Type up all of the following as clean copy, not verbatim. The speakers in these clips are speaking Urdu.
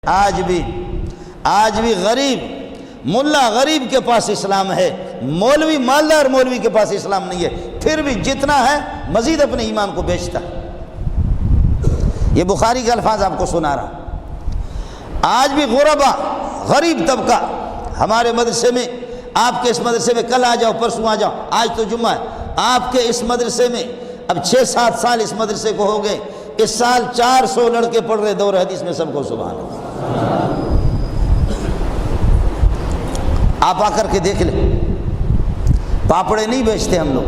آج بھی غریب ملا غریب کے پاس اسلام ہے، مولوی مالدار مولوی کے پاس اسلام نہیں ہے، پھر بھی جتنا ہے مزید اپنے ایمان کو بیچتا ہے۔ یہ بخاری کے الفاظ آپ کو سنا رہا۔ آج بھی غربا غریب طبقہ ہمارے مدرسے میں، آپ کے اس مدرسے میں کل آ جاؤ پرسوں آ جاؤ، آج تو جمعہ ہے، آپ کے اس مدرسے میں اب 6-7 سال اس مدرسے کو ہو گئے، اس سال 400 لڑکے پڑھ رہے دور حدیث میں، سب کو سبحان اللہ۔ آپ آ کر کے دیکھ لیں، پاپڑے نہیں بیچتے ہم لوگ،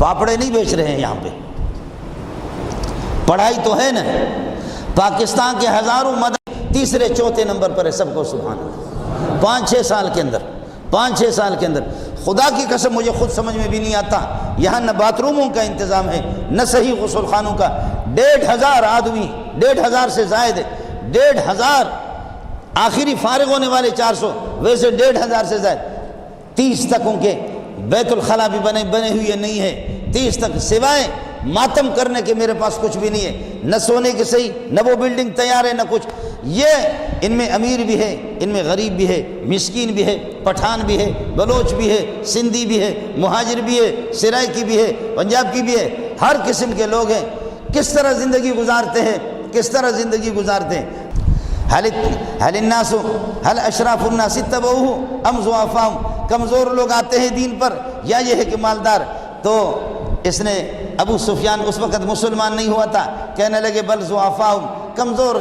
پاپڑے نہیں بیچ رہے ہیں یہاں پہ، پڑھائی تو ہے نا۔ پاکستان کے ہزاروں مدرسے تیسرے چوتھے نمبر پر ہے، سب کو سبحان اللہ۔ 5-6 سال کے اندر خدا کی قسم مجھے خود سمجھ میں بھی نہیں آتا، یہاں نہ باتھ روموں کا انتظام ہے، نہ صحیح غسل خانوں کا۔ 1,500 آدمی، 1,500 سے زائد ہے، 1,500، آخری فارغ ہونے والے 400، ویسے 1,500 سے زائد۔ 30 تک ان کے بیت الخلا بھی بنے ہوئے نہیں ہے، 30 تک سوائے ماتم کرنے کے میرے پاس کچھ بھی نہیں ہے، نہ سونے کے صحیح، نہ وہ بلڈنگ تیار ہے، نہ کچھ۔ یہ ان میں امیر بھی ہے، ان میں غریب بھی ہے، مسکین بھی ہے، پٹھان بھی ہے، بلوچ بھی ہے، سندھی بھی ہے، مہاجر بھی ہے، سرائکی بھی ہے، پنجاب کی بھی ہے، ہر قسم کے لوگ ہیں۔ کس طرح زندگی گزارتے ہیں، کس طرح زندگی گزارتے ہیں؟ حل الناس حل اشراف الناس اتبعوه ام ضعفاء، کمزور لوگ آتے ہیں دین پر یا یہ ہے کہ مالدار؟ تو اس نے ابو سفیان اس وقت مسلمان نہیں ہوا تھا، کہنے لگے بل ضعفاء، کمزور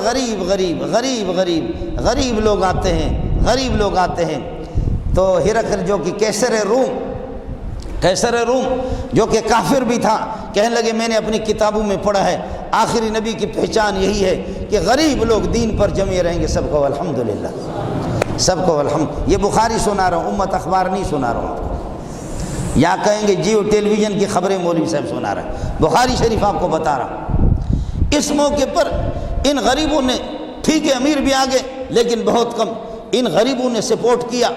غریب لوگ آتے ہیں۔ تو ہرقل جو کہ قیصر روم جو کہ کافر بھی تھا، کہنے لگے میں نے اپنی کتابوں میں پڑھا ہے آخری نبی کی پہچان یہی ہے کہ غریب لوگ دین پر جمع رہیں گے۔ سب کو الحمدللہ، سب کو الحمد۔ یہ بخاری سنا رہا ہوں، امت اخبار نہیں سنا رہا ہوں آپ کو۔ یا کہیں گے جیو ٹیلی ویژن کی خبریں مولوی صاحب سنا رہے ہیں، بخاری شریف آپ کو بتا رہا ہوں۔ اس موقع پر ان غریبوں نے، ٹھیک ہے امیر بھی آگے لیکن بہت کم، ان غریبوں نے سپورٹ کیا۔